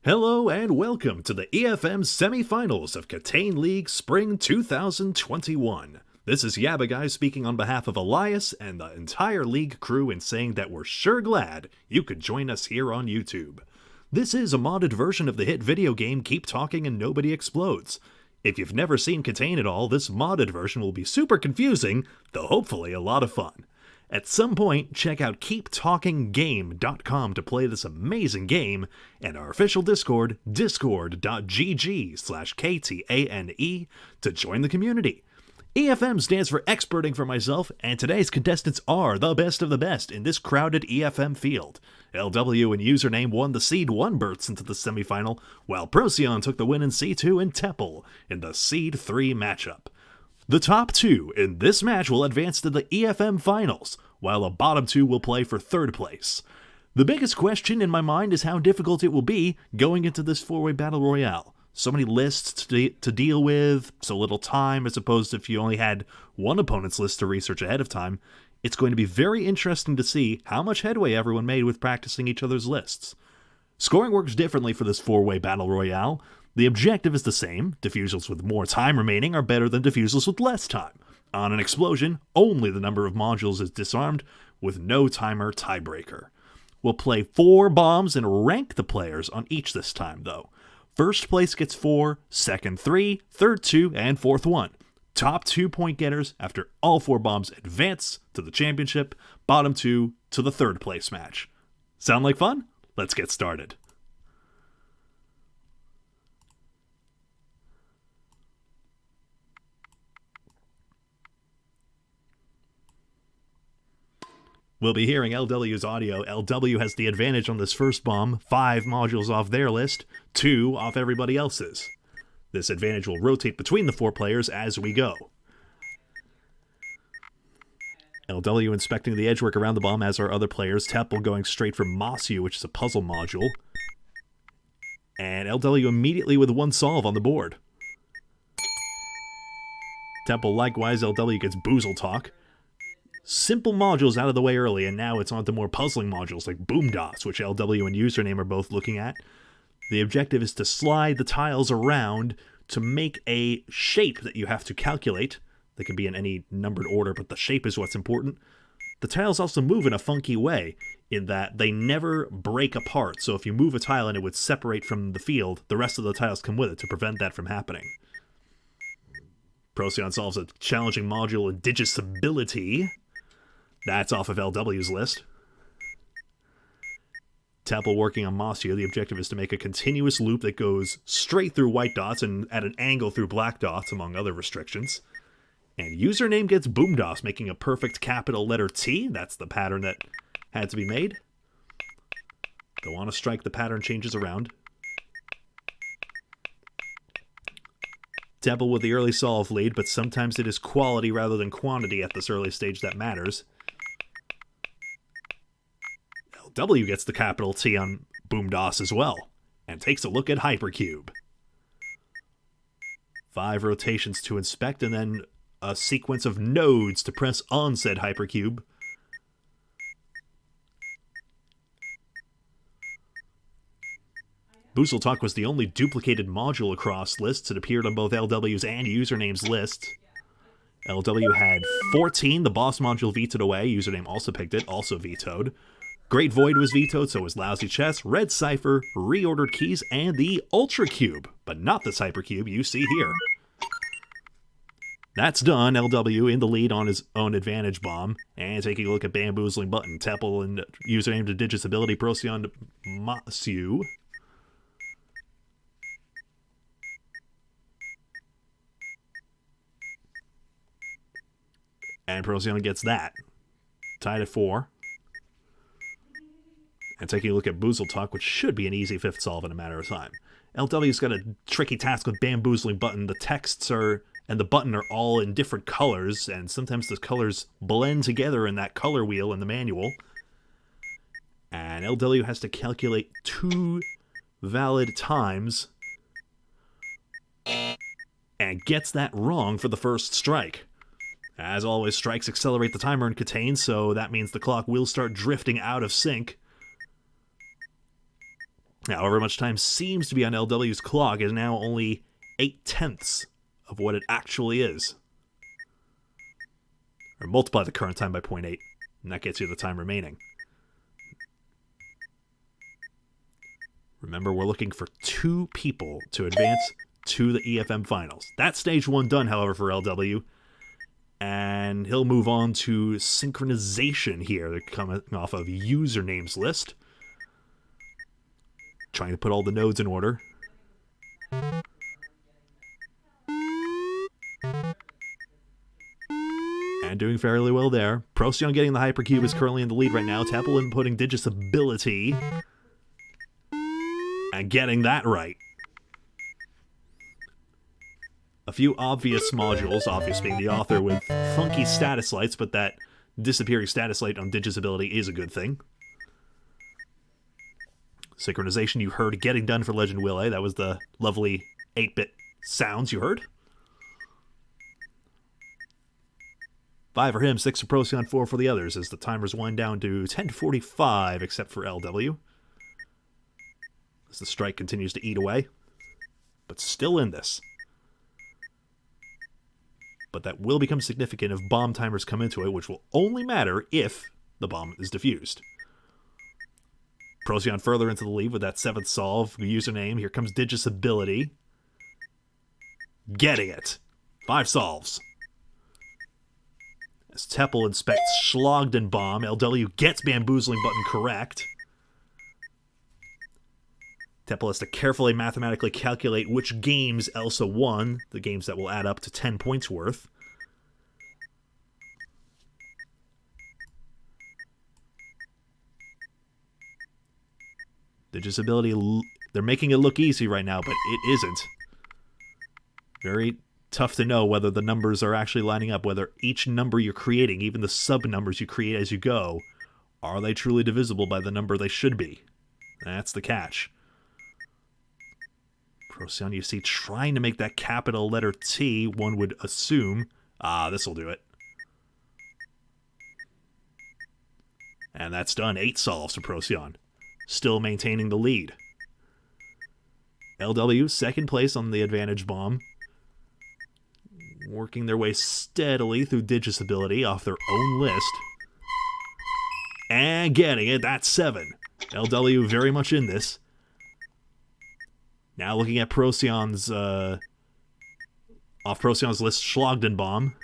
Hello and welcome to the EFM Semifinals of KTaNE League Spring 2021. This is Yabba Guy speaking on behalf of Elias and the entire league crew and saying that we're sure glad you could join us here on YouTube. This is a modded version of the hit video game Keep Talking and Nobody Explodes. If you've never seen KTaNE at all, this modded version will be super confusing, though hopefully a lot of fun. At some point, check out KeepTalkingGame.com to play this amazing game, and our official Discord, discord.gg/KTaNE, to join the community. EFM stands for Experting for myself, and today's contestants are the best of the best in this crowded EFM field. LW and Username won the Seed 1 berths into the semifinal, while Procyon took the win in C2 and Teppel in the Seed 3 matchup. The top two in this match will advance to the EFM Finals, while the bottom two will play for third place. The biggest question in my mind is how difficult it will be going into this four-way battle royale. So many lists to deal with, so little time as opposed to if you only had one opponent's list to research ahead of time. It's going to be very interesting to see how much headway everyone made with practicing each other's lists. Scoring works differently for this four-way battle royale. The objective is the same. Defusals with more time remaining are better than defusals with less time. On an explosion, only the number of modules is disarmed, with no timer tiebreaker. We'll play 4 bombs and rank the players on each this time, though. First place gets 4, second 3, third 2, and fourth 1. Top 2 point getters after all 4 bombs advance to the championship, bottom 2 to the third place match. Sound like fun? Let's get started. We'll be hearing LW's audio. LW has the advantage on this first bomb, 5 modules off their list, 2 off everybody else's. This advantage will rotate between the 4 players as we go. LW inspecting the edgework around the bomb as are other players. Teppel going straight for Masu, which is a puzzle module. And LW immediately with 1 solve on the board. Teppel likewise, LW gets Boozle Talk. Simple modules out of the way early, and now it's on to more puzzling modules like Boom Dots, which LW and Username are both looking at. The objective is to slide the tiles around to make a shape that you have to calculate. They can be in any numbered order, but the shape is what's important. The tiles also move in a funky way, in that they never break apart, so if you move a tile and it would separate from the field, the rest of the tiles come with it to prevent that from happening. Procyon solves a challenging module in Digestibility. That's off of LW's list. Teppel working on Masu. The objective is to make a continuous loop that goes straight through white dots and at an angle through black dots, among other restrictions. And Username gets Boom Dots, making a perfect capital letter T. That's the pattern that had to be made. Go on a strike, the pattern changes around. Teppel with the early solve lead, but sometimes it is quality rather than quantity at this early stage that matters. W gets the capital T on Boom DOS as well, and takes a look at Hypercube. 5 rotations to inspect, and then a sequence of nodes to press on said Hypercube. Boozle Talk was the only duplicated module across lists. It appeared on both LW's and Username's lists. LW had 14, the boss module vetoed away. Username also picked it, also vetoed. Great Void was vetoed, so was Lousy Chess, Red Cipher, Reordered Keys, and the Ultra Cube, but not this Hypercube you see here. That's done. LW in the lead on his own advantage bomb, and taking a look at Bamboozling Button. Teppel and Username to Digestibility, Procyon to Masu. And Procyon gets that. Tied at 4. And taking a look at Boozle Talk, which should be an easy 5th solve in a matter of time. LW's got a tricky task with Bamboozling Button. The texts and the button are all in different colors, and sometimes the colors blend together in that color wheel in the manual. And LW has to calculate 2 valid times and gets that wrong for the first strike. As always, strikes accelerate the timer in KTaNE, so that means the clock will start drifting out of sync. However much time seems to be on LW's clock is now only 8/10 of what it actually is. Or multiply the current time by 0.8, and that gets you the time remaining. Remember, we're looking for 2 people to advance to the EFM Finals. That's stage 1 done, however, for LW. And he'll move on to synchronization here. They're coming off of usernames list. Trying to put all the nodes in order. And doing fairly well there. Procyon getting the Hypercube is currently in the lead right now. Teppel inputting Digis ability. And getting that right. A few obvious modules, obvious being the author with funky status lights, but that disappearing status light on Digis ability is a good thing. Synchronization you heard getting done for Legend Willie. That was the lovely 8-bit sounds you heard. 5 for him, 6 for Procyon, 4 for the others, as the timers wind down to 10:45, except for LW. As the strike continues to eat away. But still in this. But that will become significant if bomb timers come into it, which will only matter if the bomb is defused. Procyon further into the lead with that 7th solve. Username, here comes Digis ability. Getting it. 5 solves. As Teppel inspects Schlogden bomb, LW gets bamboozling button correct. Teppel has to carefully mathematically calculate which games Elsa won, the games that will add up to 10 points worth. The disability, they're making it look easy right now, but it isn't. Very tough to know whether the numbers are actually lining up, whether each number you're creating, even the sub-numbers you create as you go, are they truly divisible by the number they should be? That's the catch. Procyon, you see, trying to make that capital letter T, one would assume. This will do it. And that's done. 8 solves for Procyon. Still maintaining the lead. LW, second place on the advantage bomb. Working their way steadily through Digis ability off their own list. And getting it. That's 7. LW very much in this. Now looking at Procyon's, off Procyon's list, Schlogden bomb.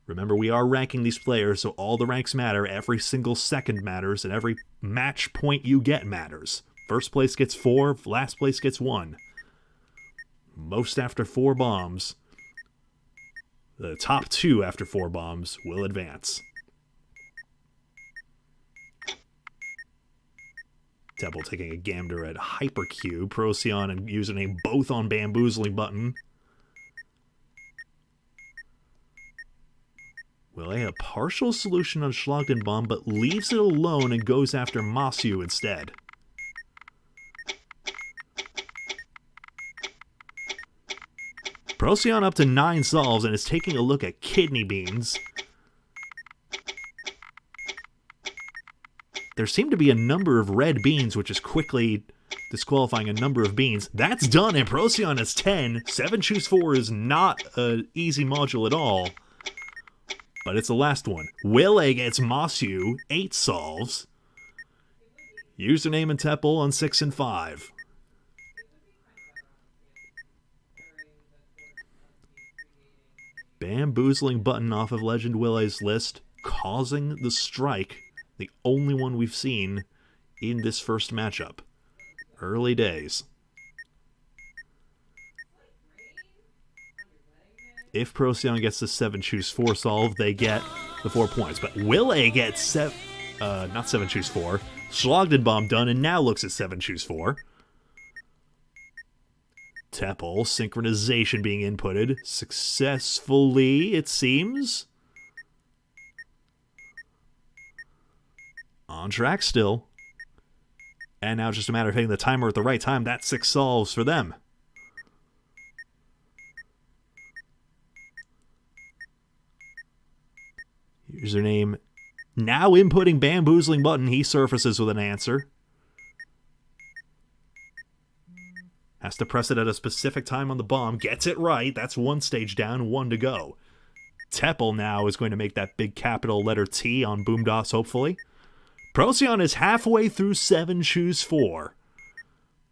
Remember, we are ranking these players, so all the ranks matter. Every single second matters, and every match point you get matters. First place gets 4, last place gets 1. Most after 4 bombs. The top 2 after 4 bombs will advance. Teppel taking a gander at Hypercube. Procyon and username both on bamboozling button. Will a partial solution on Schlogden bomb, but leaves it alone and goes after Masu instead. Procyon up to 9 solves and is taking a look at kidney beans. There seem to be a number of red beans, which is quickly disqualifying a number of beans. That's done, and Procyon has 10. 7 choose 4 is not an easy module at all. But it's the last one. Willie gets Masu, 8 solves. Username and Teppel on 6 and 5. Bamboozling button off of Legend Willie's list, causing the strike. The only one we've seen in this first matchup. Early days. If Procyon gets the 7 choose 4 solve, they get the 4 points. But Willie gets not 7 choose 4. Schlogden bomb done and now looks at 7 choose 4. Teppel, synchronization being inputted. Successfully, it seems. On track still. And now it's just a matter of hitting the timer at the right time. That's 6 solves for them. Username now inputting bamboozling button. He surfaces with an answer. Has to press it at a specific time on the bomb. Gets it right. That's one stage down, one to go. Teppel now is going to make that big capital letter T on Boomdos, hopefully. Procyon is halfway through 7, choose 4.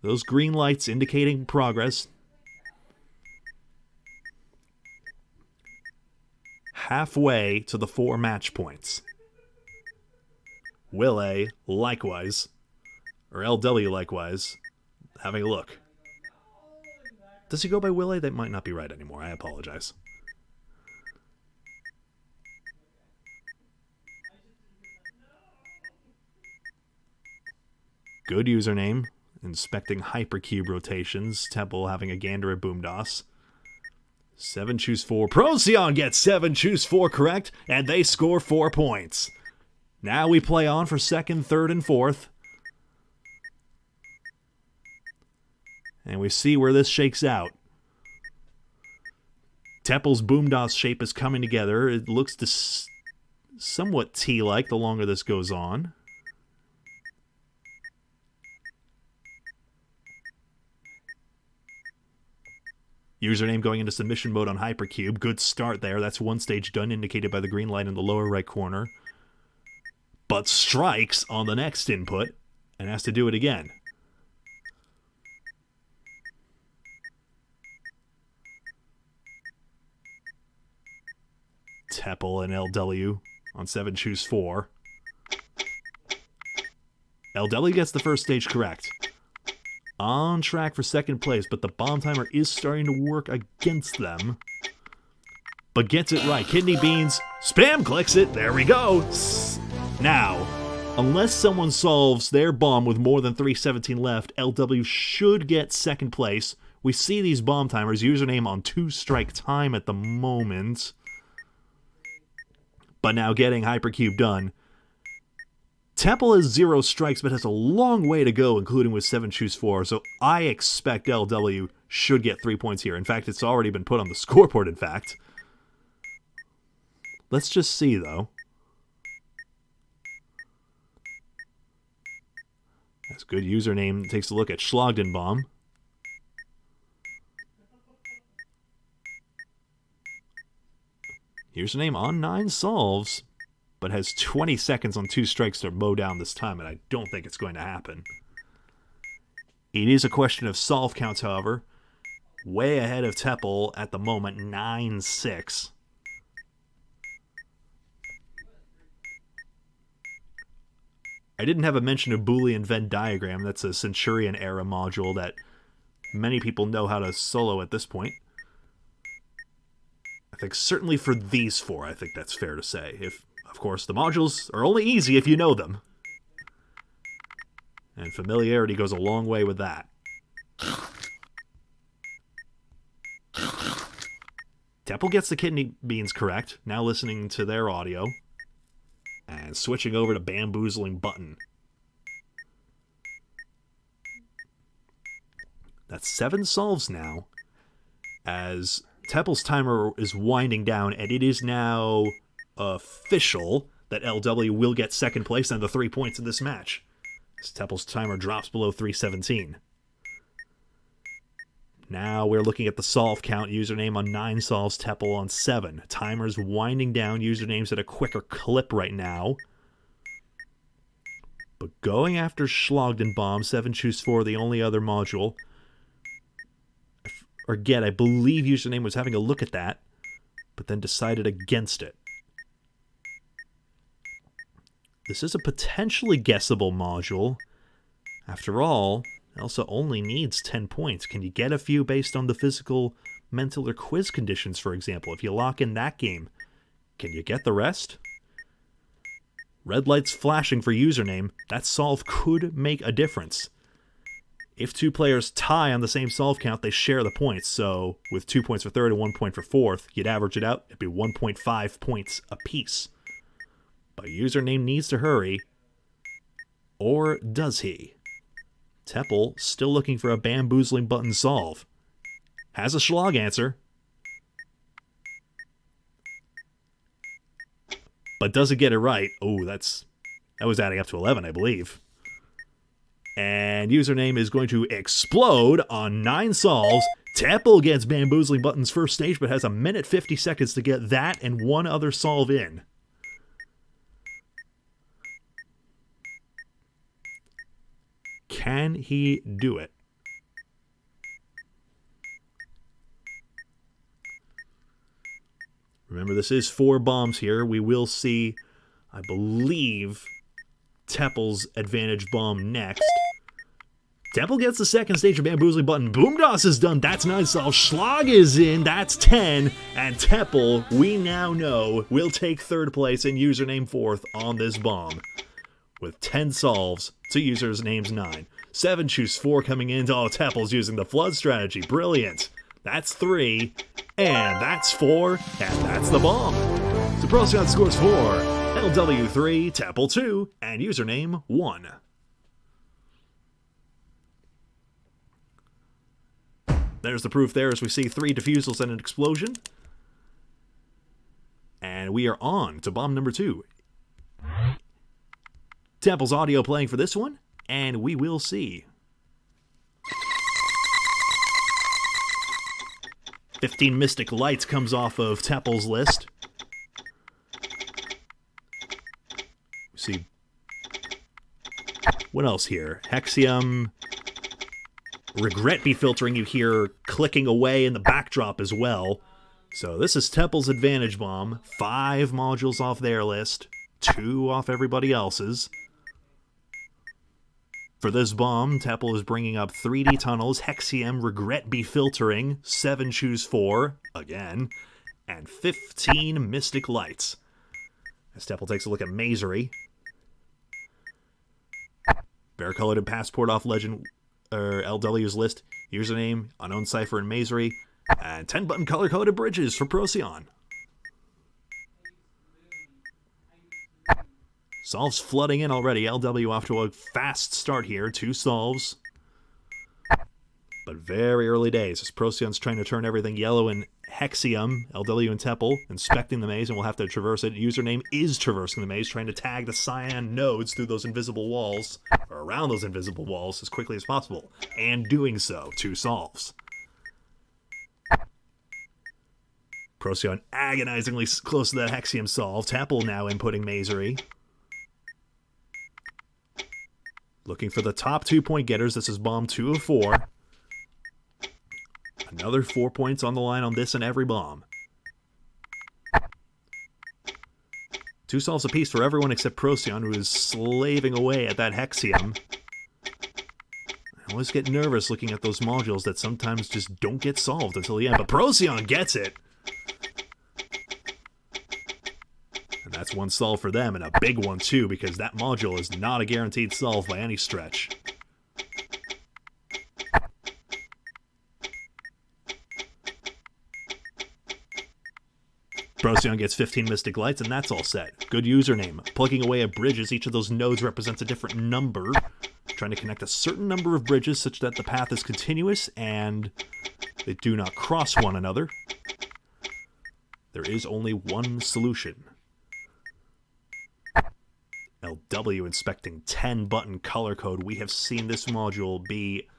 Those green lights indicating progress. Halfway to the 4 match points. Will A, likewise, or LW likewise, having a look. Does he go by Will A? That might not be right anymore. I apologize. Good username. Inspecting hypercube rotations. Temple having a gander at Boomdos. 7, choose 4. Procyon gets 7, choose 4 correct, and they score 4 points. Now we play on for 2nd, 3rd, and 4th. And we see where this shakes out. Teppel's Boomdos shape is coming together. It looks somewhat T-like the longer this goes on. Username going into submission mode on Hypercube. Good start there. That's one stage done, indicated by the green light in the lower right corner. But strikes on the next input and has to do it again. Teppel and LW on 7, choose 4. LW gets the first stage correct. On track for 2nd place, but the bomb timer is starting to work against them. But gets it right. Kidney Beans spam clicks it. There we go. Now, unless someone solves their bomb with more than 3:17 left, LW should get 2nd place. We see these bomb timers. Username on 2-strike time at the moment. But now getting Hypercube done. Teppel has 0 strikes, but has a long way to go, including with 7, choose 4. So I expect LW should get 3 points here. In fact, it's already been put on the scoreboard, in fact. Let's just see, though. That's good username. Takes a look at Schlagdenbaum. Username on 9 solves, but has 20 seconds on 2 strikes to mow down this time, and I don't think it's going to happen. It is a question of solve counts, however. Way ahead of Teppel at the moment, 9-6. I didn't have a mention of Boolean Venn diagram. That's a Centurion-era module that many people know how to solo at this point. I think certainly for these 4, I think that's fair to say. If, of course, the modules are only easy if you know them. And familiarity goes a long way with that. Teppel gets the kidney beans correct. Now listening to their audio. And switching over to bamboozling button. That's 7 solves now. As Teppel's timer is winding down, and it is now official that LW will get 2nd place and the 3 points in this match. As Teppel's timer drops below 3:17. Now we're looking at the solve count. Username on 9 solves, Teppel on 7. Timer's winding down. Username's at a quicker clip right now. But going after Schlagdenbaum, 7 choose 4, the only other module. Forget, I believe username was having a look at that, but then decided against it. This is a potentially guessable module. After all, Elsa only needs 10 points. Can you get a few based on the physical, mental, or quiz conditions, for example? If you lock in that game, can you get the rest? Red lights flashing for username. That solve could make a difference. If 2 players tie on the same solve count, they share the points. So with 2 points for 3rd and 1 point for 4th, you'd average it out. It'd be 1.5 points apiece. But username needs to hurry. Or does he? Teppel still looking for a bamboozling button solve. Has a Schlag answer. But doesn't get it right. Oh, that was adding up to 11, I believe. And username is going to explode on 9 solves. Teppel gets Bamboozling Buttons first stage, but has a minute 50 seconds to get that and one other solve in. Can he do it? Remember, this is 4 bombs here. We will see, I believe, Teppel's advantage bomb next. Teppel gets the second stage of Bamboozling Button. Boomdoss is done. That's 9 solves. Schlag is in. That's 10. And Teppel, we now know, will take 3rd place and username 4th on this bomb. With 10 solves to username's 9. 7 choose 4 coming in. Oh, Teppel's using the flood strategy. Brilliant. That's 3. And that's 4. And that's the bomb. So Procyon scores 4. LW 3, Teppel 2, and username 1. There's the proof there as we see 3 defusals and an explosion. And we are on to bomb number 2. Teppel's audio playing for this one, and we will see. 15 Mystic Lights comes off of Teppel's list. See. What else here? Hexium. Regret be filtering, you hear clicking away in the backdrop as well. So this is Teppel's advantage bomb. 5 modules off their list. 2 off everybody else's. For this bomb, Teppel is bringing up 3D tunnels, Hexium, Regret be filtering, 7 choose 4, again, and 15 Mystic Lights. As Teppel takes a look at Mazery. Varicolored and Passport off Legend LW's list. Username, Unknown Cipher and Mazery. And 10-button color-coded bridges for Procyon. Solves flooding in already. LW off to a fast start here. 2 solves. But very early days as Procyon's trying to turn everything yellow in Hexium. LW and Teppel inspecting the maze and we'll have to traverse it. Username is traversing the maze, trying to tag the cyan nodes through those invisible walls, or around those invisible walls as quickly as possible. And doing so. 2 solves. Procyon agonizingly close to that Hexium solve. Teppel now inputting Mazery. Looking for the top 2-point getters. This is bomb 2 of 4. Another 4 points on the line on this and every bomb. 2 solves apiece for everyone except Procyon, who is slaving away at that Hexium. I always get nervous looking at those modules that sometimes just don't get solved until the end. But Procyon gets it! And that's 1 solve for them, and a big one too, because that module is not a guaranteed solve by any stretch. Procyon gets 15 Mystic Lights, and that's all set. Good username. Plugging away at bridges, each of those nodes represents a different number. Trying to connect a certain number of bridges such that the path is continuous and they do not cross one another. There is only one solution. LW inspecting 10-button color code. We have seen this module be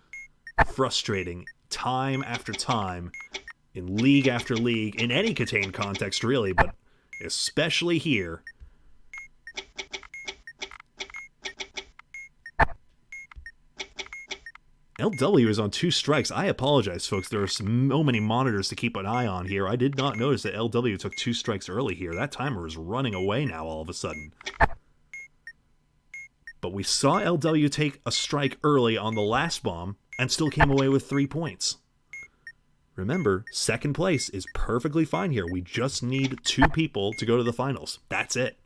frustrating time after time in league after league, in any KTaNE context really, but especially here. LW is on 2 strikes. I apologize, folks. There are so many monitors to keep an eye on here. I did not notice that LW took 2 strikes early here. That timer is running away now all of a sudden. But we saw LW take a strike early on the last bomb and still came away with 3 points. Remember, 2nd place is perfectly fine here. We just need 2 people to go to the finals. That's it.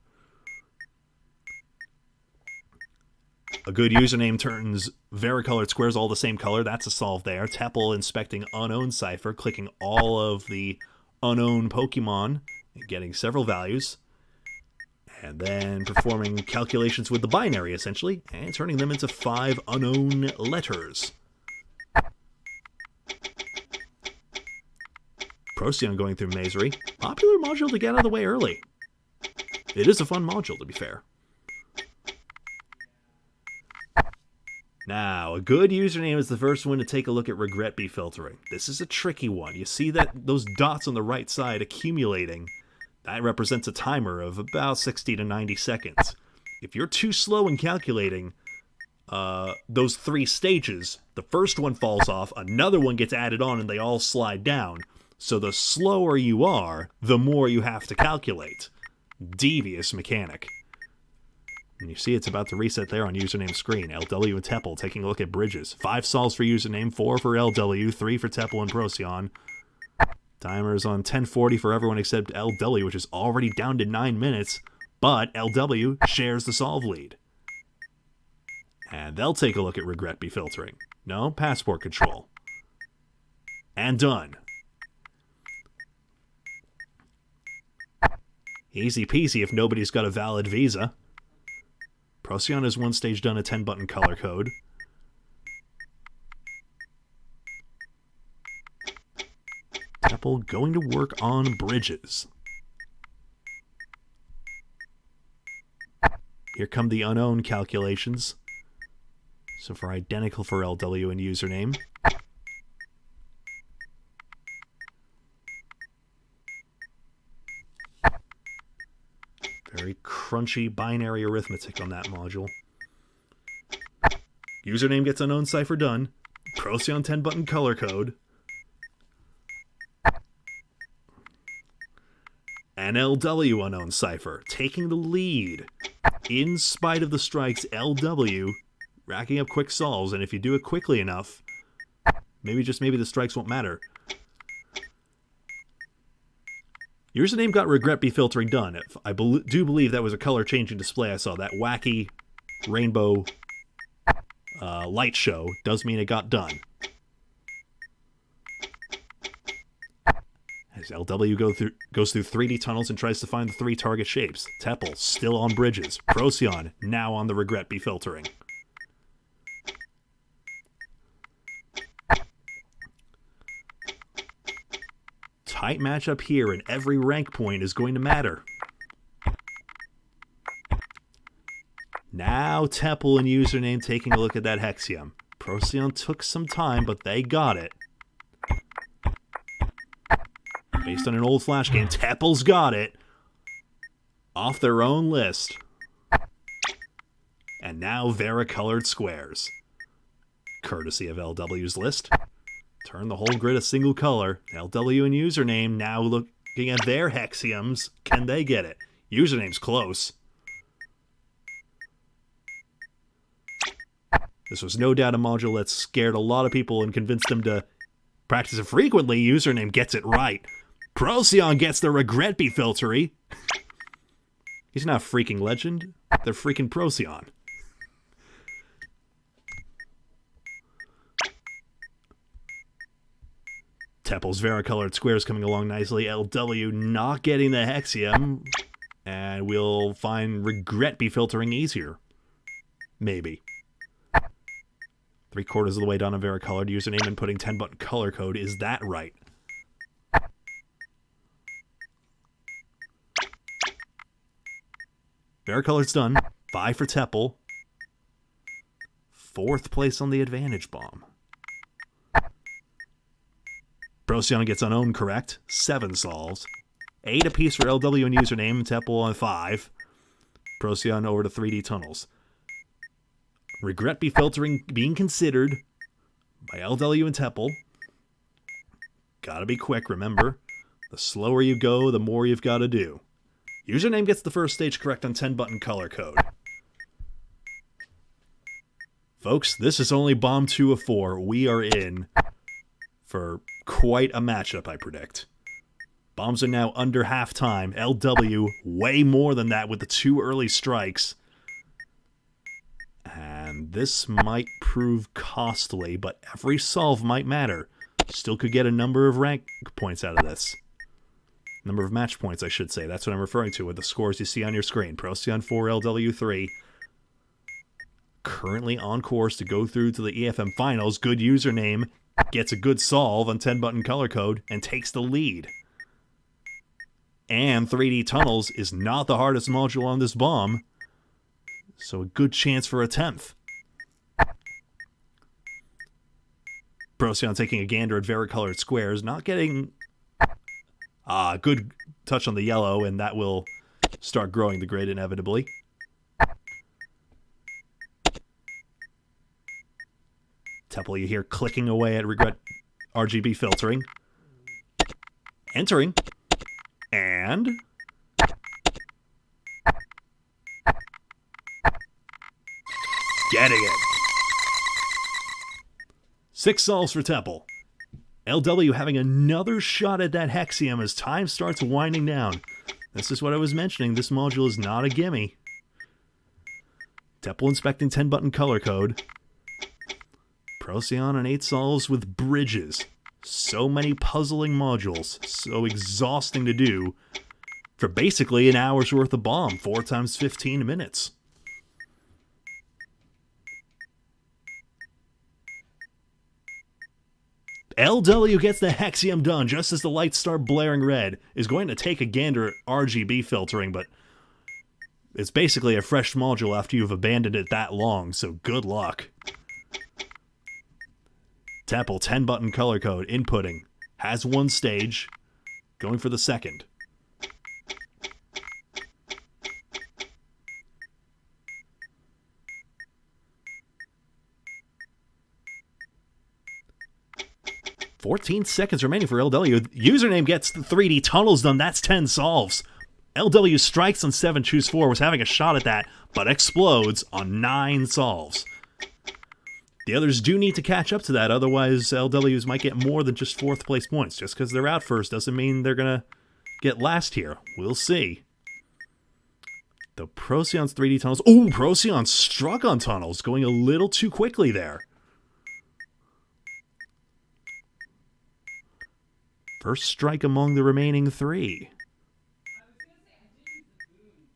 A good username turns varicolored squares all the same color. That's a solve there. Teppel inspecting Unknown Cipher, clicking all of the unknown Pokemon and getting several values. And then performing calculations with the binary, essentially, and turning them into 5 unknown letters. Procyon going through Mazery. Popular module to get out of the way early. It is a fun module, to be fair. Now, a good username is the first one to take a look at regret be filtering. This is a tricky one. You see that those dots on the right side accumulating. That represents a timer of about 60 to 90 seconds. If you're too slow in calculating those 3 stages, the first one falls off, another one gets added on, and they all slide down. So the slower you are, the more you have to calculate. Devious mechanic. And you see it's about to reset there on username screen. LW and Teppel taking a look at bridges. 5 solves for username, 4 for LW, 3 for Teppel and Procyon. Timer's on 10:40 for everyone except LW, which is already down to 9 minutes. But LW shares the solve lead. And they'll take a look at regret be filtering. No, passport control. And done. Easy peasy if nobody's got a valid visa. Procyon has one stage done, a 10-button color code. Teppel going to work on bridges. Here come the unknown calculations. So far identical for LW and username. Very crunchy binary arithmetic on that module. Username gets unknown cipher done. Procyon 10-button color code. And LW unknown cipher taking the lead. In spite of the strikes, LW racking up quick solves, and if you do it quickly enough, maybe the strikes won't matter. Username got regret be filtering done. I do believe that was a color changing display I saw. That wacky rainbow light show does mean it got done. As LW goes through 3D tunnels and tries to find the 3 target shapes. Teppel still on bridges. Procyon now on the regret be filtering. Tight matchup here, and every rank point is going to matter. Now Teppel and username taking a look at that Hexium. Procyon took some time, but they got it. Based on an old Flash game, Teppel's got it. Off their own list. And now varicolored squares. Courtesy of LW's list. Turn the whole grid a single color. LW and username now looking at their Hexiums. Can they get it? Username's close. This was no doubt a module that scared a lot of people and convinced them to practice it frequently. Username gets it right. Procyon gets the regret be filtery. He's not a freaking legend. They're freaking Procyon. Teppel's varicolored squares coming along nicely. LW not getting the Hexium. And we'll find regret be filtering easier. Maybe. 3/4 of the way down on varicolored username and putting 10-button color code. Is that right? Varicolored's done. 5 for Teppel. 4th place on the advantage bomb. Procyon gets unknown correct. 7 solves. 8 apiece for LW and username. Teppel on 5. Procyon over to 3D tunnels. Regret be filtering being considered by LW and Teppel. Gotta be quick, remember. The slower you go, the more you've got to do. Username gets the first stage correct on 10-button color code. Folks, this is only bomb 2 of 4. We are in for quite a matchup, I predict. Bombs are now under halftime. LW way more than that with the 2 early strikes. And this might prove costly, but every solve might matter. Still could get a number of rank points out of this. Number of match points, I should say. That's what I'm referring to with the scores you see on your screen. Procyon 4, LW 3. Currently on course to go through to the EFM Finals. Good username. Gets a good solve on 10-button color code and takes the lead. And 3D Tunnels is not the hardest module on this bomb. So a good chance for a 10th. Procyon taking a gander at varicolored squares, not getting a good touch on the yellow, and that will start growing the grid inevitably. Tepple, you hear clicking away at regret RGB filtering. Entering. And getting it. 6 solves for Tepple. LW having another shot at that Hexium as time starts winding down. This is what I was mentioning. This module is not a gimme. Tepple inspecting 10-button color code. Procyon on 8 solves with bridges. So many puzzling modules. So exhausting to do for basically an hour's worth of bomb. 4 times 15 minutes. LW gets the Hexium done just as the lights start blaring red. Is going to take a gander at RGB filtering, but it's basically a fresh module after you've abandoned it that long, so good luck. Tepple, 10-button color code, inputting. Has 1 stage. Going for the second. "14 seconds remaining for LW. Username gets the 3D tunnels done. That's 10 solves. LW strikes on 7, choose 4. Was having a shot at that, but explodes on 9 solves. The others do need to catch up to that, otherwise LWs might get more than just 4th place points. Just because they're out first doesn't mean they're going to get last here. We'll see. The Procyon's 3D tunnels. Oh, Procyon struck on tunnels, going a little too quickly there. First strike among the remaining 3.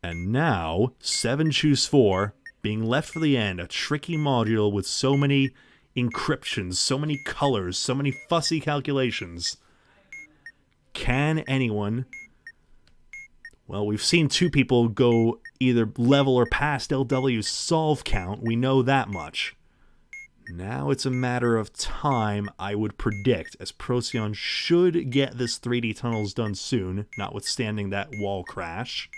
And now, 7 choose 4, being left for the end. A tricky module with so many encryptions, so many colors, so many fussy calculations. Can anyone... Well, we've seen 2 people go either level or past LW's solve count. We know that much. Now it's a matter of time, I would predict, as Procyon should get this 3D tunnels done soon, notwithstanding that wall crash.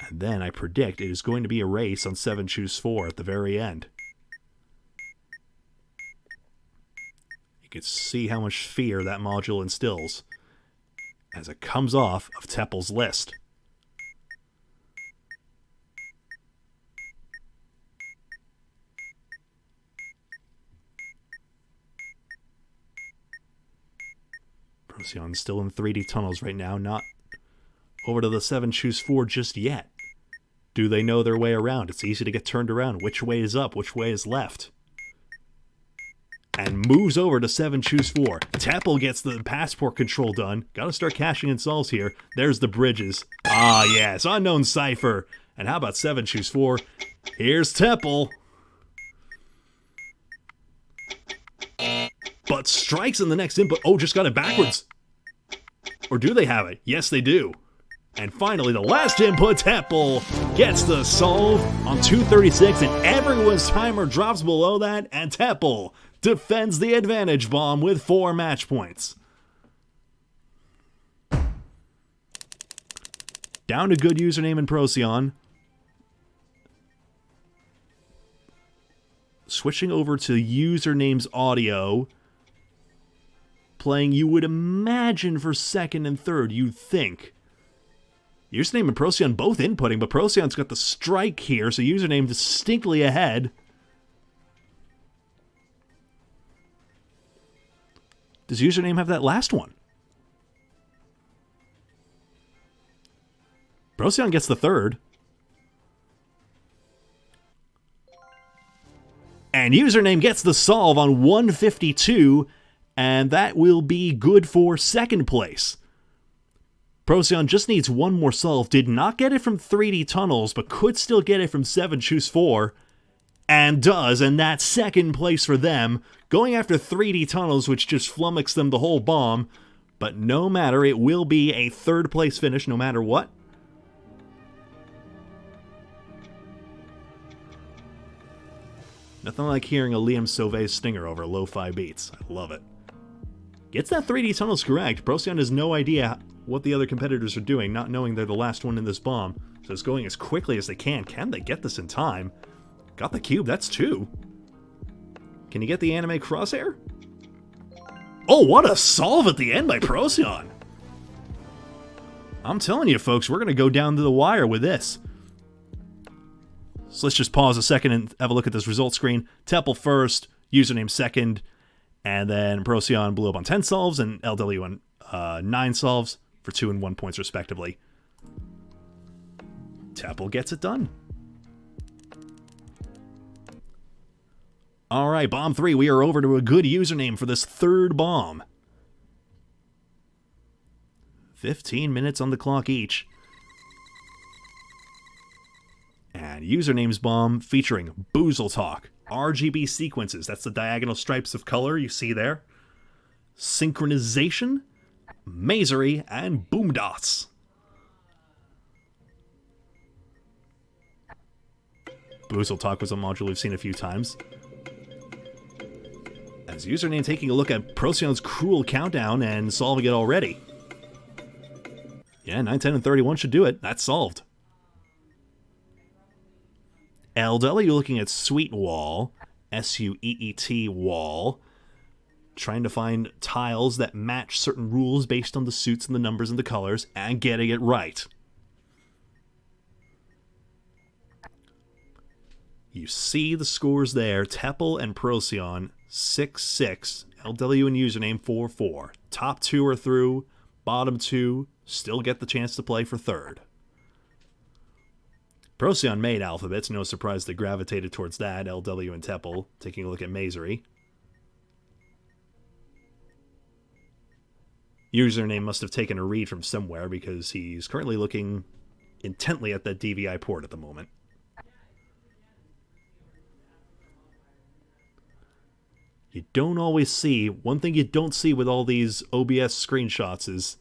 And then I predict it is going to be a race on 7 choose 4 at the very end. You can see how much fear that module instills as it comes off of Tepple's list. Procyon still in 3D tunnels right now, not over to the 7 choose 4 just yet. Do they know their way around? It's easy to get turned around. Which way is up? Which way is left? And moves over to 7 choose 4. Tepple gets the passport control done. Gotta start cashing in solves here. There's the bridges. Ah, yes, unknown cipher. And how about 7 choose 4? Here's Tepple. But strikes in the next input. Oh, just got it backwards. Or do they have it? Yes, they do. And finally, the last input, Tepple gets the solve on 236, and everyone's timer drops below that, and Tepple defends the advantage bomb with 4 match points. Down to good username and Procyon. Switching over to username's audio. Playing, you would imagine, for second and third, you'd think. Username and Procyon both inputting, but Procyon's got the strike here, so username distinctly ahead. Does username have that last one? Procyon gets the third. And username gets the solve on 152, and that will be good for second place. Procyon just needs one more solve. Did not get it from 3D tunnels, but could still get it from 7 choose 4. And does, and that's second place for them. Going after 3D tunnels, which just flummoxed them the whole bomb. But no matter, it will be a third place finish no matter what. Nothing like hearing a Liam Sauvé stinger over lo-fi beats. I love it. Gets that 3D tunnels correct. Procyon has no idea what the other competitors are doing, not knowing they're the last one in this bomb. So it's going as quickly as they can. Can they get this in time? Got the cube, that's 2. Can you get the anime crosshair? Oh, what a solve at the end by Procyon! I'm telling you, folks, we're going to go down to the wire with this. So let's just pause a second and have a look at this result screen. Teppel first, username second, and then Procyon blew up on 10 solves and LW on 9 solves for 2 and 1 points respectively. Teppel gets it done. Alright, bomb 3, we are over to a good username for this third bomb. 15 minutes on the clock each. And username's bomb featuring Boozle Talk, RGB sequences, that's the diagonal stripes of color you see there, synchronization, mazery, and boomdots. Boozle Talk was a module we've seen a few times. As username taking a look at Procyon's cruel countdown and solving it already. Yeah, 9, 10, and 31 should do it. That's solved. LW looking at Sweet Wall, S-U-E-E-T wall, trying to find tiles that match certain rules based on the suits and the numbers and the colors, and getting it right. You see the scores there. Teppel and Procyon, 6-6. LW and username, 4-4. Top 2 are through. Bottom 2 still get the chance to play for third. Procyon made alphabets. No surprise they gravitated towards that. LW and Teppel taking a look at Mazery. Username must have taken a read from somewhere because he's currently looking intently at that DVI port at the moment. You don't always see, one thing you don't see with all these OBS screenshots is,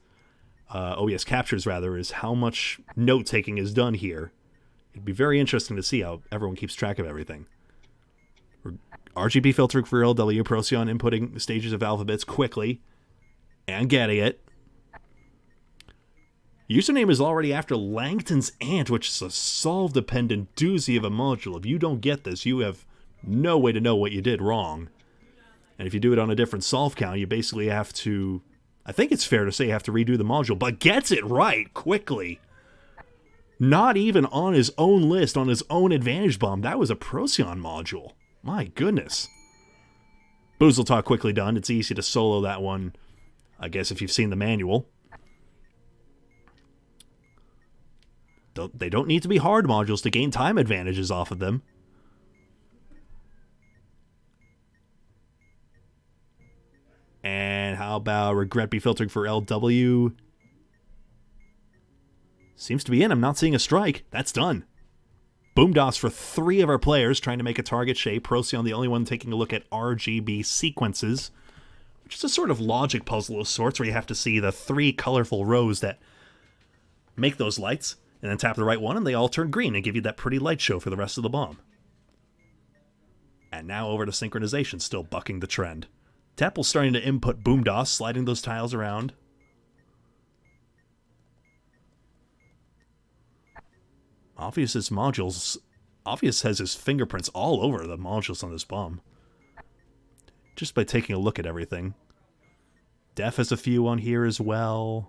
OBS captures rather, is how much note-taking is done here. It'd be very interesting to see how everyone keeps track of everything. RGB filtering for LW, Procyon inputting stages of alphabets quickly, and getting it. Username is already after Langton's Ant, which is a solve-dependent doozy of a module. If you don't get this, you have no way to know what you did wrong. And if you do it on a different solve count, you basically have to, I think it's fair to say, you have to redo the module, but gets it right quickly. Not even on his own list, on his own advantage bomb. That was a Procyon module. My goodness. Boozle Talk quickly done. It's easy to solo that one, I guess, if you've seen the manual. They don't need to be hard modules to gain time advantages off of them. And how about Regret Be filtering for LW? Seems to be in. I'm not seeing a strike. That's done. Boomdots for 3 of our players trying to make a target shape. Procyon the only one taking a look at RGB sequences, which is a sort of logic puzzle of sorts where you have to see the 3 colorful rows that make those lights, and then tap the right one and they all turn green and give you that pretty light show for the rest of the bomb. And now over to synchronization, still bucking the trend. Teppel's starting to input Boomdots, sliding those tiles around. Obvious has his fingerprints all over the modules on this bomb. Just by taking a look at everything. Def has a few on here as well.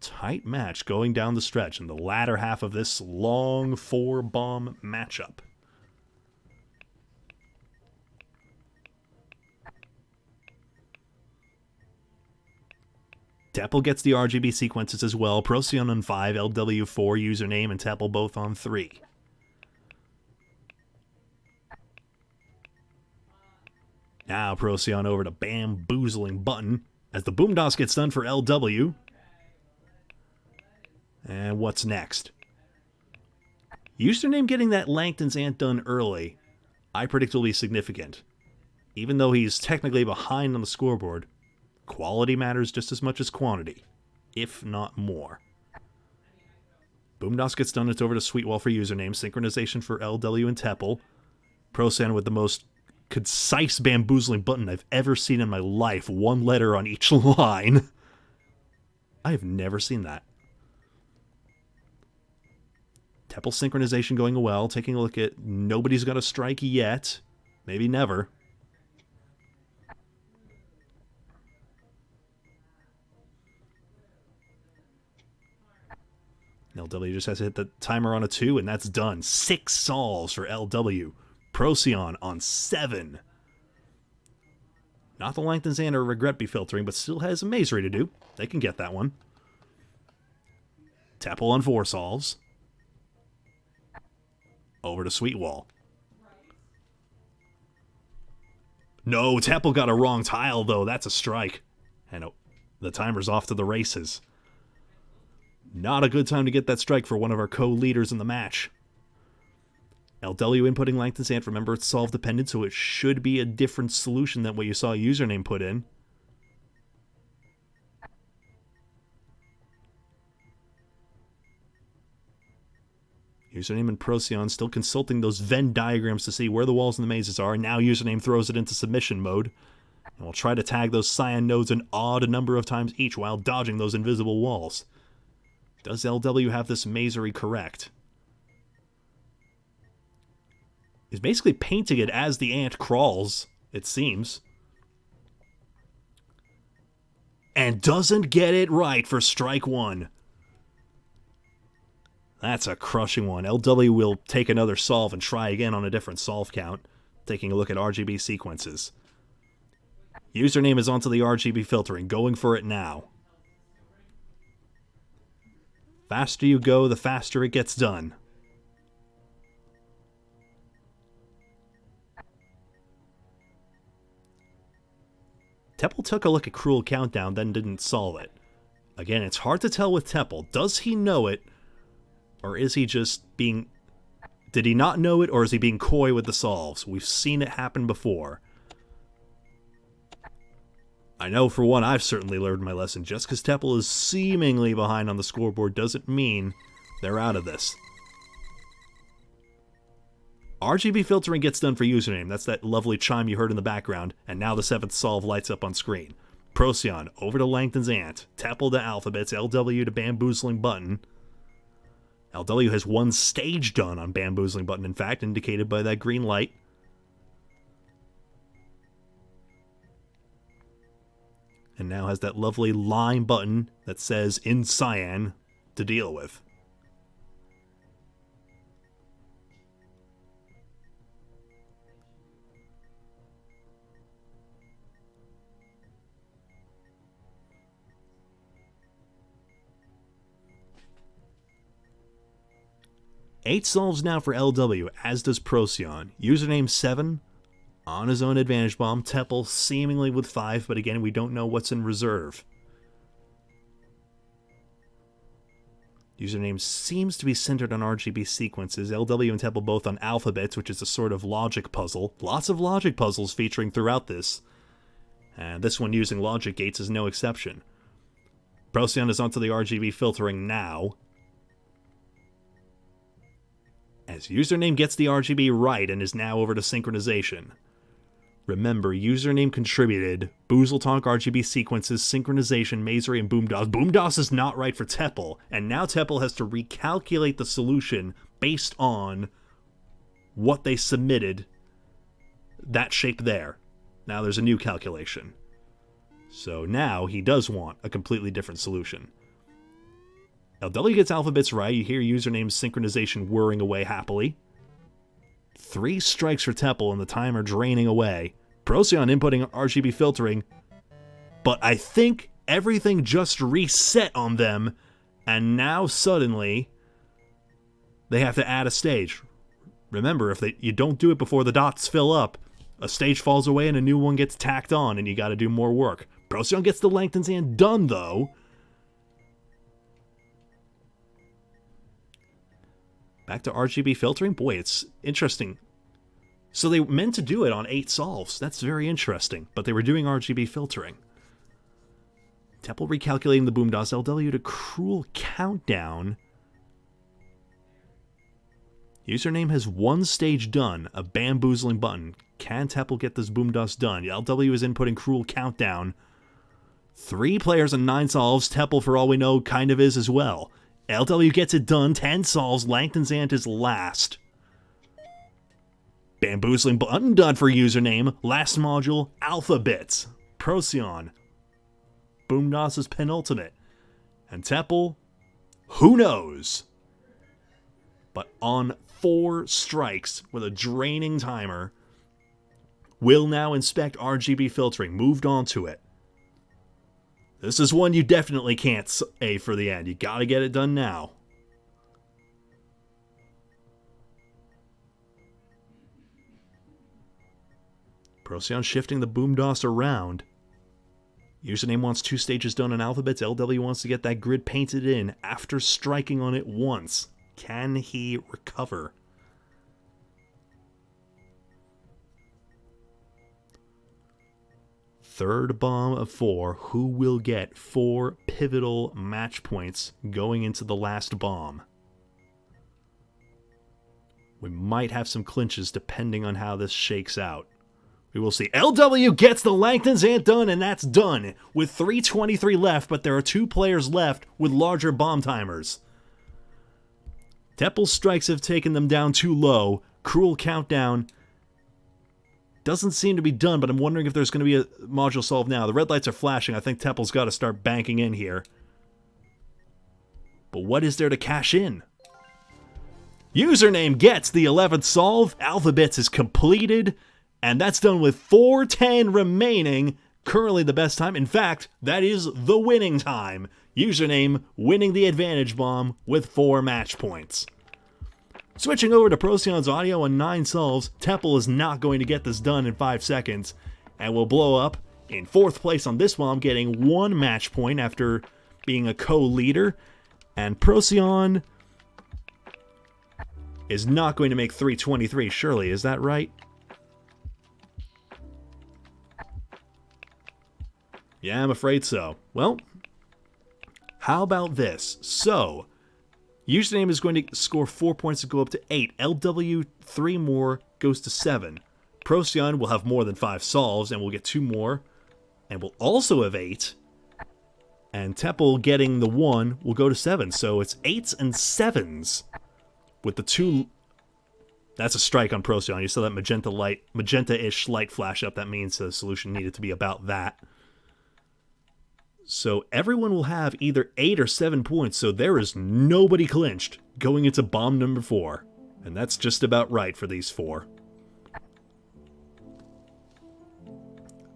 Tight match going down the stretch in the latter half of this long 4-bomb matchup. Teppel gets the RGB sequences as well. Procyon on 5, LW 4, username, and Teppel both on 3. Now Procyon over to bamboozling button as the Boomdots gets done for LW. And what's next? Username getting that Langton's Ant done early, I predict will be significant. Even though he's technically behind on the scoreboard, quality matters just as much as quantity. if not more. Boomdos gets done. It's over to Sweetwall for username. Synchronization for LW and Teppel. Procyan with the most concise bamboozling button I've ever seen in my life. One letter on each line. I have never seen that. Teppel synchronization going well. Taking a look at nobody's got a strike yet. Maybe never. LW just has to hit the timer on a 2, and that's done. 6 solves for LW. Procyan on 7. Not the Langton's Ant or Regret Be filtering, but still has a Mazery to do. They can get that one. Teppel on 4 solves. Over to Sweetwall. No, Teppel got a wrong tile, though. That's a strike. And the timer's off to the races. Not a good time to get that strike for one of our co-leaders in the match. LW inputting Langton's Ant. Remember, it's solve dependent, so it should be a different solution than what you saw username put in. Username and Procyan still consulting those Venn diagrams to see where the walls and the mazes are. Now username throws it into submission mode. And we'll try to tag those cyan nodes an odd number of times each while dodging those invisible walls. Does LW have this mazery correct? He's basically painting it as the ant crawls, it seems. And doesn't get it right for strike 1. That's a crushing one. LW will take another solve and try again on a different solve count, taking a look at RGB sequences. Username is onto the RGB filtering, going for it now. Faster you go, the faster it gets done. Teppel took a look at Cruel Countdown, then didn't solve it. Again, it's hard to tell with Teppel. Does he know it? Or is he just being... Did he not know it, or is he being coy with the solves? We've seen it happen before. I know, for one, I've certainly learned my lesson. Just because Teppel is seemingly behind on the scoreboard doesn't mean they're out of this. RGB filtering gets done for username. That's that lovely chime you heard in the background. And now the 7th solve lights up on screen. Procyan over to Langton's Ant. Teppel to Alphabets. LW to Bamboozling Button. LW has 1 stage done on Bamboozling Button, in fact, indicated by that green light. And now has that lovely line button that says in cyan to deal with. Eight solves now for LW, as does Procyan. Username 7 on his own advantage bomb. Teppel seemingly with 5, but again, we don't know what's in reserve. Username seems to be centered on RGB sequences. LW and Teppel both on alphabets, which is a sort of logic puzzle. Lots of logic puzzles featuring throughout this. And this one using logic gates is no exception. Procyan is onto the RGB filtering now. As username gets the RGB right and is now over to synchronization. Remember, username contributed Boozle Talk, RGB sequences, synchronization, Mazery, and Boomdos. Boomdos is not right for Teppel, and now Teppel has to recalculate the solution based on what they submitted, that shape there. Now there's a new calculation. So now he does want a completely different solution. LW gets alphabets right. You hear username's synchronization whirring away happily. 3 strikes for Teppel and the timer draining away. Procyan inputting RGB filtering. But I think everything just reset on them. And now suddenly they have to add a stage. Remember, if you don't do it before the dots fill up, a stage falls away and a new one gets tacked on and you got to do more work. Procyan gets the Langton's Ant done though. Back to RGB filtering. Boy, it's interesting. So they meant to do it on 8 solves. That's very interesting. But they were doing RGB filtering. Temple recalculating the boom DOS. LW to cruel countdown. Username has one stage done, a bamboozling button. Can Temple get this boom DOS done? LW is inputting cruel countdown. 3 players and 9 solves. Temple, for all we know, kind of is as well. LW gets it done. 10 solves. Langton's Ant is last. Bamboozling button done for username. Last module, Alphabets. Procyon. Boom DOS is penultimate. And Temple, who knows? But on 4 strikes with a draining timer, will now inspect RGB filtering. Moved on to it. This is one you definitely can't save for the end. You gotta get it done now. Procyon shifting the boom DOS around. Username wants 2 stages done on Alphabets. LW wants to get that grid painted in after striking on it once. Can he recover? Third bomb of 4. Who will get 4 pivotal match points going into the last bomb? We might have some clinches depending on how this shakes out. We will see. LW gets the Langton's Ant done, and that's done with 3:23 left, but there are 2 players left with larger bomb timers. Temple's strikes have taken them down too low. Cruel countdown doesn't seem to be done, but I'm wondering if there's going to be a module solved now. The red lights are flashing. I think Temple's got to start banking in here. But what is there to cash in? Username gets the 11th solve. Alphabets is completed. And that's done with 4:10 remaining. Currently the best time. In fact, that is the winning time. Username winning the advantage bomb with 4 match points. Switching over to Procyon's audio on 9 solves, Temple is not going to get this done in 5 seconds, and will blow up in 4th place on this bomb, getting 1 match point after being a co-leader. And Procyon is not going to make 3:23, surely, is that right? Yeah, I'm afraid so. Well, how about this? So, username is going to score 4 points to go up to 8. LW, 3 more, goes to 7. Procyon will have more than 5 solves, and will get 2 more, and will also have 8. And Temple getting the 1 will go to 7. So it's 8s and 7s with the 2... That's a strike on Procyon. You saw that magenta-ish light flash up. That means the solution needed to be about that. So everyone will have either 8 or 7 points, so there is nobody clinched going into bomb number 4. And that's just about right for these 4.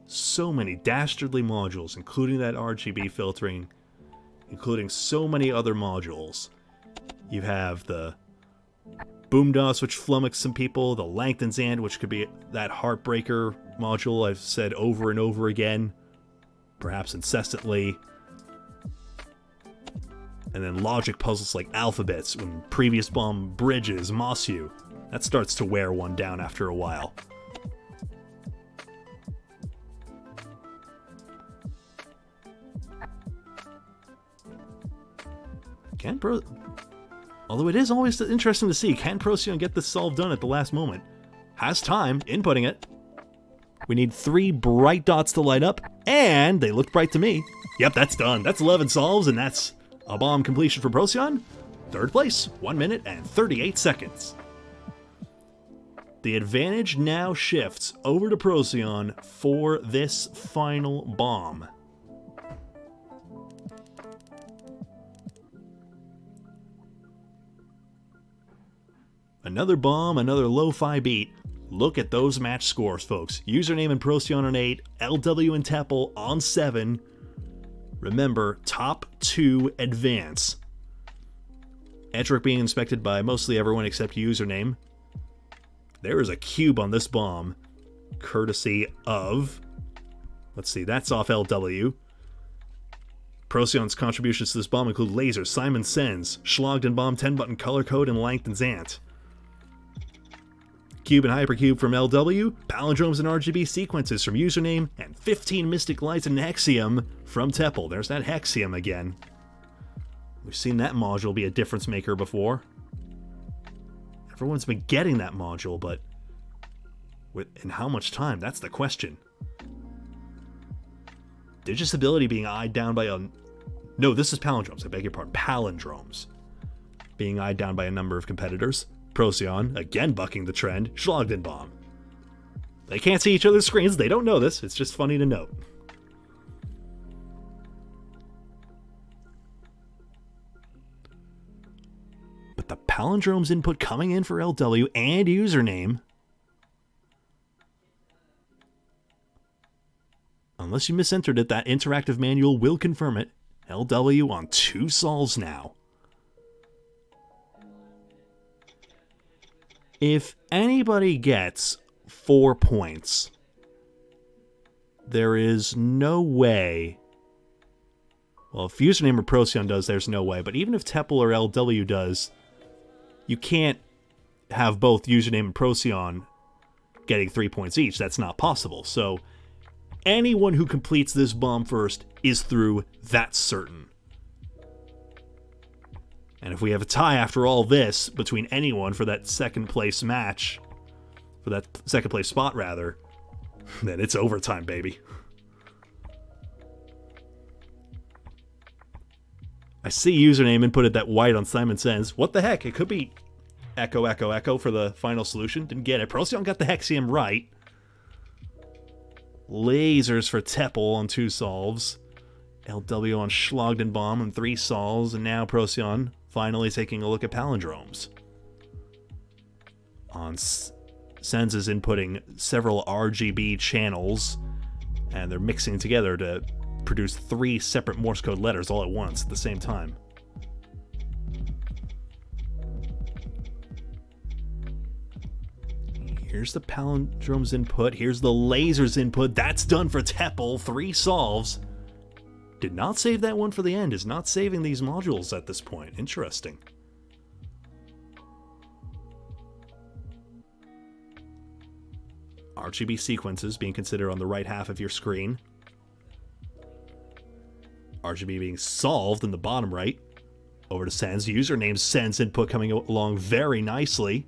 So many dastardly modules, including that RGB filtering, including so many other modules. You have the Boom DOS, which flummoxed some people, the Langton's Ant, which could be that heartbreaker module I've said over and over again, perhaps incessantly. And then logic puzzles like Alphabets, when previous bomb bridges, Mosu. That starts to wear one down after a while. Although it is always interesting to see, can Procyon get this solve done at the last moment? Has time, inputting it. We need 3 bright dots to light up, and they look bright to me. Yep, that's done. That's 11 solves, and that's a bomb completion for Procyon. 3rd place, 1 minute and 38 seconds. The advantage now shifts over to Procyon for this final bomb. Another bomb, another lo-fi beat. Look at those match scores, folks. Username and Procyon on 8, LW and Temple on 7. Remember, top 2 advance. Edric being inspected by mostly everyone except Username. There is a cube on this bomb, courtesy of... Let's see, that's off LW. Procyon's contributions to this bomb include lasers, Simon Sens, Schlogden bomb, 10-button color code, and Langton's Ant. Cube and Hypercube from LW, Palindromes and RGB sequences from Username, and 15 Mystic Lights and Hexium from Tepple. There's that Hexium again. We've seen that module be a difference maker before. Everyone's been getting that module, but in how much time? That's the question. Digistability being eyed down by a... No, this is Palindromes. I beg your pardon. Palindromes. Being eyed down by a number of competitors. Procyon, again bucking the trend. Schlagdenbaum. They can't see each other's screens. They don't know this. It's just funny to note. But the Palindromes input coming in for LW and Username... Unless you misentered it, that interactive manual will confirm it. LW on 2 solves now. If anybody gets 4 points, there is no way... Well, if Username or Procyon does, there's no way. But even if Tepple or LW does, you can't have both Username and Procyon getting 3 points each. That's not possible. So... anyone who completes this bomb first is through, that's certain. And if we have a tie after all this between anyone for that second place match, for that second place spot rather, then it's overtime, baby. I see Username inputted that white on Simon Says. What the heck? It could be Echo, Echo, Echo for the final solution. Didn't get it. Procyon got the Hexium right. Lasers for Tepple on 2 solves. LW on Schlagdenbaum on 3 solves. And now Procyon finally taking a look at Palindromes. On Sens is inputting several RGB channels. And they're mixing together to produce 3 separate Morse code letters all at once at the same time. Here's the Palindromes input. Here's the lasers input. That's done for Tepple. 3 solves. Did not save that one for the end. Is not saving these modules at this point. Interesting. RGB sequences being considered on the right half of your screen. RGB being solved in the bottom right. Over to Sens. Username Sens input coming along very nicely.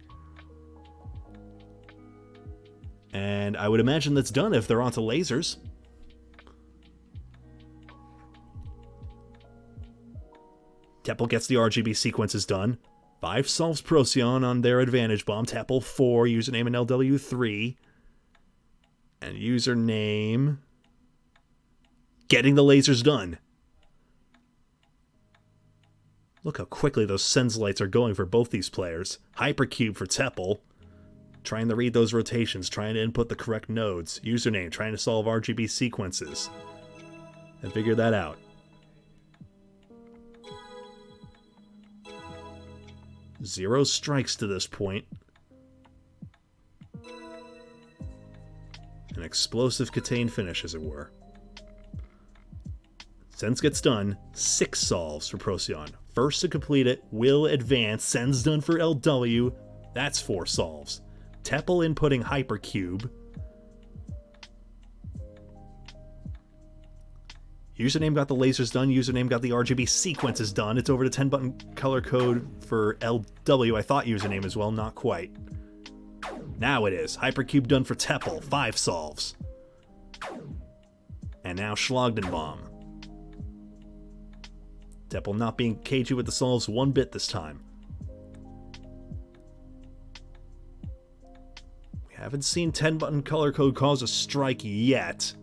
And I would imagine that's done if they're onto lasers. Tepple gets the RGB sequences done. 5 solves Procyon on their advantage bomb. Tepple 4, Username and LW 3. And Username getting the lasers done. Look how quickly those Sens lights are going for both these players. Hypercube for Tepple. Trying to read those rotations, trying to input the correct nodes. Username, trying to solve RGB sequences. And figure that out. Zero strikes to this point. An explosive KTaNE finish, as it were. Sens gets done. 6 solves for Procyon. First to complete it will advance. Sens done for LW. That's 4 solves. Tepple inputting Hypercube. Username got the lasers done. Username got the RGB sequences done. It's over to 10-button color code for LW. I thought Username as well. Not quite. Now it is. Hypercube done for Tepple. 5 solves. And now Schlagdenbaum. Tepple not being cagey with the solves one bit this time. Haven't seen 10-button color code cause a strike yet.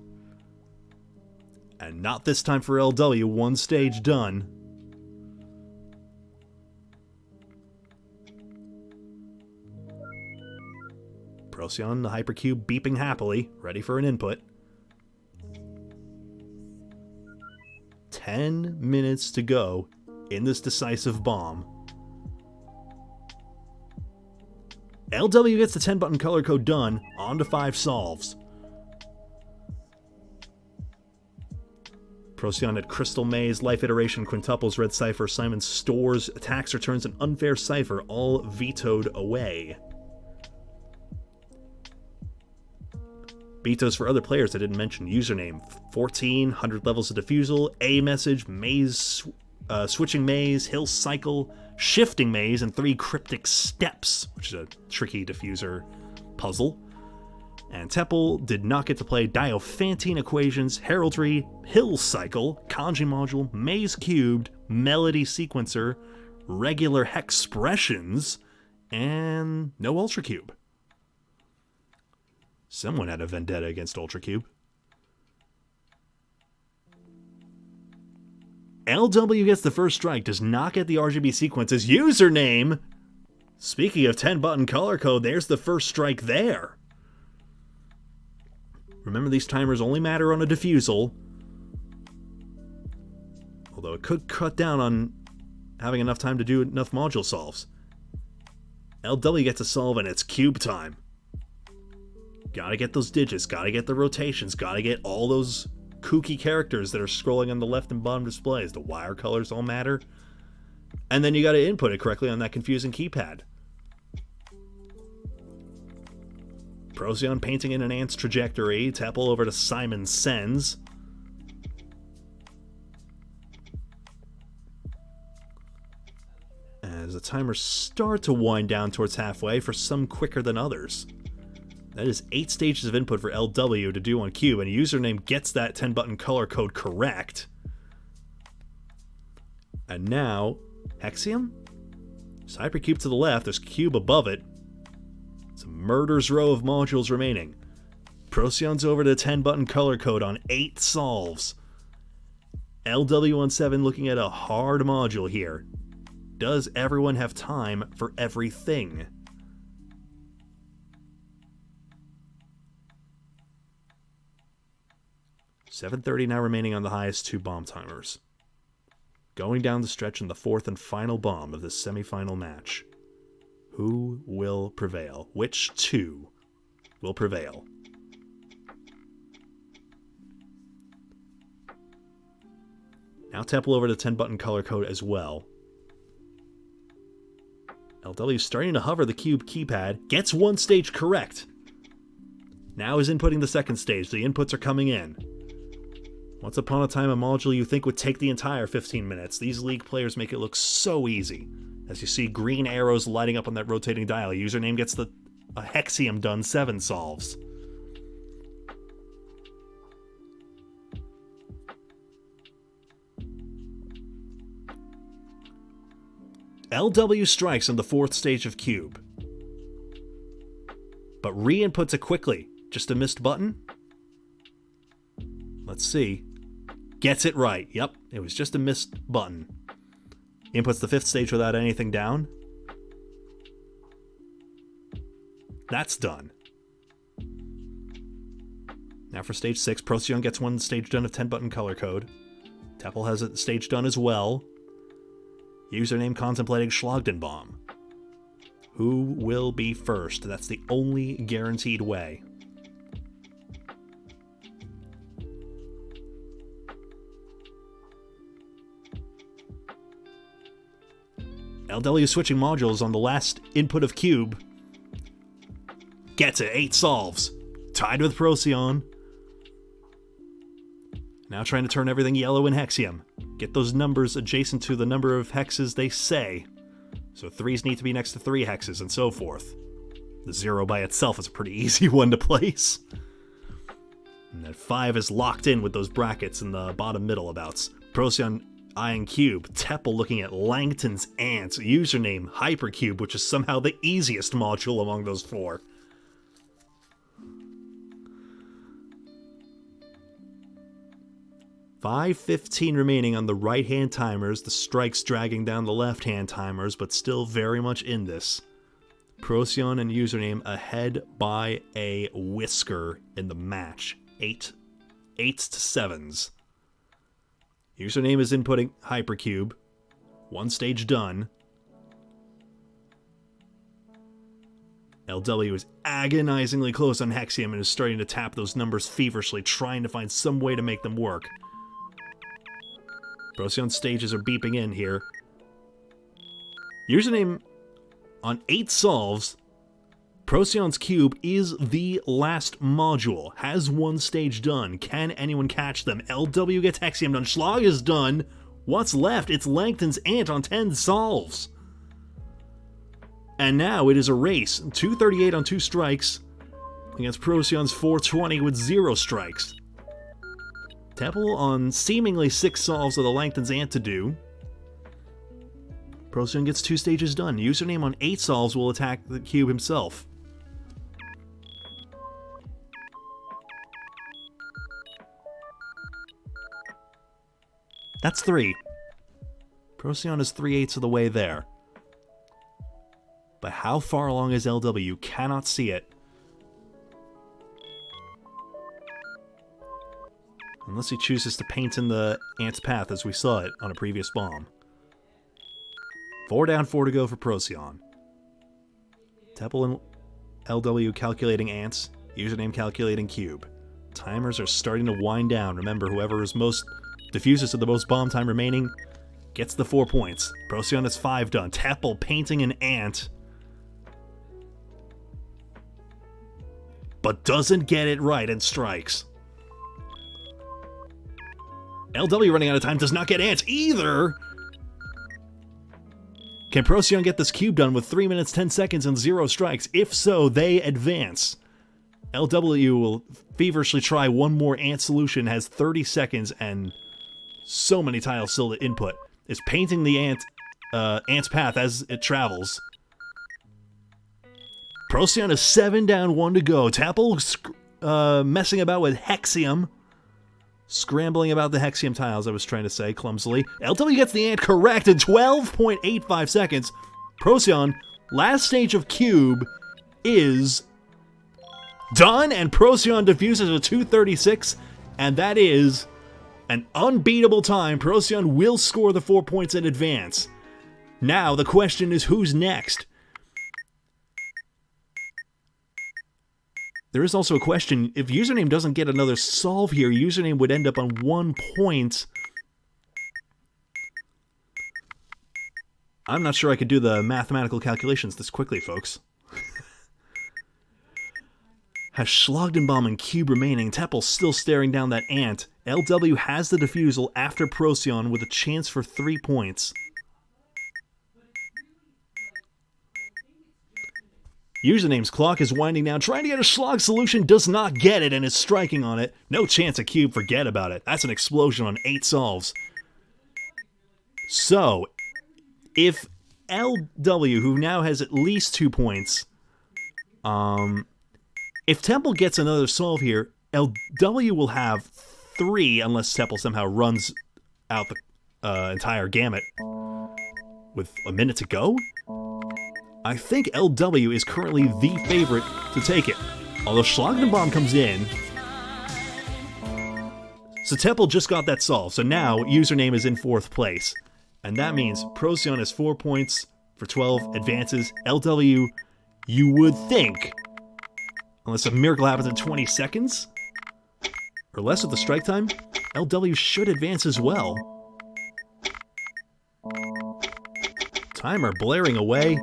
And not this time for LW. 1 stage done. Procyon, the Hypercube, beeping happily, ready for an input. 10 minutes to go in this decisive bomb. LW gets the 10-button color code done, on to 5 solves. Procyon at Crystal Maze, Life Iteration, Quintuples, Red Cipher, Simon Stores, Attacks, Returns, and Unfair Cipher, all vetoed away. Betos for other players I didn't mention. Username 14, 100 levels of defusal, A message, maze, switching maze, hill cycle, shifting maze, and 3 cryptic steps, which is a tricky diffuser puzzle. And Teppel did not get to play Diophantine Equations, Heraldry, Hill Cycle, Kanji Module, Maze Cubed, Melody Sequencer, Regular Hexpressions, and no Ultra Cube. Someone had a vendetta against Ultra Cube. LW gets the first strike, does not get the RGB sequences. Username! Speaking of 10-button color code, there's the first strike there. Remember, these timers only matter on a diffusal. Although it could cut down on having enough time to do enough module solves. LW gets a solve and it's cube time. Gotta get those digits, gotta get the rotations, gotta get all those kooky characters that are scrolling on the left and bottom displays. The wire colors all matter. And then you gotta input it correctly on that confusing keypad. Procyon painting in an ant's trajectory. Teppel over to Simon Sens. As the timers start to wind down towards halfway, for some quicker than others. That is 8 stages of input for LW to do on cube, and Username gets that 10-button color code correct. And now, Hexium? There's Hypercube to the left, there's Cube above it. It's a murder's row of modules remaining. Procyon's over to 10-button color code on 8 solves. LW17 looking at a hard module here. Does everyone have time for everything? $7:30 now remaining on the highest 2 bomb timers. Going down the stretch in the 4th and final bomb of this semifinal match. Who will prevail? Which 2 will prevail? Now Teppel over to 10-button color code as well. LW starting to hover the cube keypad. Gets 1 stage correct. Now is inputting the 2nd stage. The inputs are coming in. Once upon a time, a module you think would take the entire 15 minutes. These League players make it look so easy. As you see green arrows lighting up on that rotating dial, Username gets a Hexium done 7 solves. LW strikes on the 4th stage of cube. But re-inputs it quickly. Just a missed button? Let's see. Gets it right. Yep, it was just a missed button. Inputs the 5th stage without anything down. That's done. Now for stage 6, Procyon gets 1 stage done of 10-button color code. Teppel has a stage done as well. Username contemplating Schlagdenbaum. Who will be first? That's the only guaranteed way. LW switching modules on the last input of cube. Gets it, 8 solves. Tied with Procyon. Now trying to turn everything yellow in Hexium. Get those numbers adjacent to the number of hexes they say. So 3s need to be next to 3 hexes and so forth. The 0 by itself is a pretty easy one to place. And then 5 is locked in with those brackets in the bottom middle abouts. Procyon eyeing cube. Teppel looking at Langton's ants. Username Hypercube, which is somehow the easiest module among those 4. $5:15 remaining on the right-hand timers. The strikes dragging down the left-hand timers, but still very much in this. Procyon and Username ahead by a whisker in the match. 8 to 7s. Username is inputting Hypercube. 1 stage done. LW is agonizingly close on Hexium and is starting to tap those numbers feverishly, trying to find some way to make them work. Procyon's stages are beeping in here. Username on 8 solves Procyon's cube is the last module. Has one stage done. Can anyone catch them? LW gets Hexium done. Schlag is done. What's left? It's Langton's Ant on 10 solves. And now it is a race. 238 on 2 strikes against Procyon's 420 with 0 strikes. Temple on seemingly 6 solves of the Langton's Ant to do. Procyon gets 2 stages done. Username on 8 solves will attack the cube himself. That's 3. Procyon is 3/8 of the way there. But how far along is LW? Cannot see it. Unless he chooses to paint in the Ant's path as we saw it on a previous bomb. 4 down, 4 to go for Procyon. Temple and LW calculating Ants. Username calculating cube. Timers are starting to wind down. Remember, whoever is most diffuses to the most bomb time remaining gets the 4 points. Procyon has 5 done. Temple painting an Ant. But doesn't get it right and strikes. LW running out of time does not get Ants either. Can Procyon get this cube done with 3 minutes 10 seconds and 0 strikes? If so, they advance. LW will feverishly try one more Ant solution, has 30 seconds and so many tiles still to input. Is painting the Ant's path as it travels. Procyon is 7 down, 1 to go. Tapple messing about with Hexium. Scrambling about the Hexium tiles, I was trying to say, clumsily. LW gets the Ant correct in 12.85 seconds. Procyon, last stage of cube, is done, and Procyon diffuses a 236, and that is an unbeatable time. Procyon will score the 4 points in advance. Now, the question is, who's next? There is also a question, if Username doesn't get another solve here, Username would end up on 1 point. I'm not sure I could do the mathematical calculations this quickly, folks. Has Schlagdenbaum and Cube remaining. Teppel still staring down that Ant. LW has the defusal after Procyon with a chance for 3 points. Username's clock is winding down, trying to get a Schlag solution, does not get it, and is striking on it. No chance of Cube, forget about it. That's an explosion on 8 solves. So, if LW, who now has at least 2 points, if Temple gets another solve here, LW will have 3, unless Temple somehow runs out the entire gamut with a minute to go. I think LW is currently the favorite to take it. Although Schlagdenbaum comes in. So Temple just got that solve. So now Username is in 4th place. And that means Procyon has 4 points for 12 advances. LW, you would think, unless a miracle happens in 20 seconds, or less with the strike time, LW should advance as well. Timer blaring away.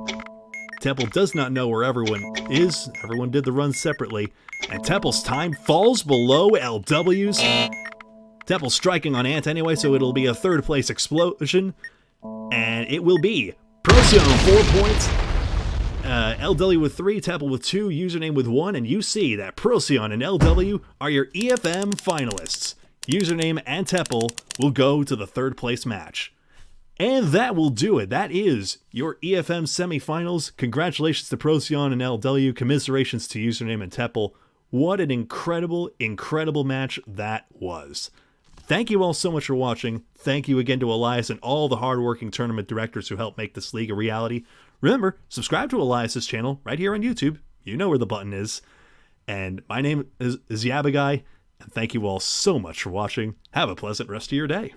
Temple does not know where everyone is. Everyone did the run separately. And Temple's time falls below LW's. Temple striking on Ant anyway, so it'll be a 3rd place explosion. And it will be Procyon 4 points. LW with 3, Temple with 2, Username with 1. And you see that Procyon and LW are your EFM finalists. Username and Temple will go to the 3rd place match. And that will do it. That is your EFM semifinals. Congratulations to Procyon and LW. Commiserations to Username and Temple. What an incredible, incredible match that was. Thank you all so much for watching. Thank you again to Elias and all the hardworking tournament directors who helped make this league a reality. Remember, subscribe to Elias's channel right here on YouTube. You know where the button is. And my name is Yabagai. And thank you all so much for watching. Have a pleasant rest of your day.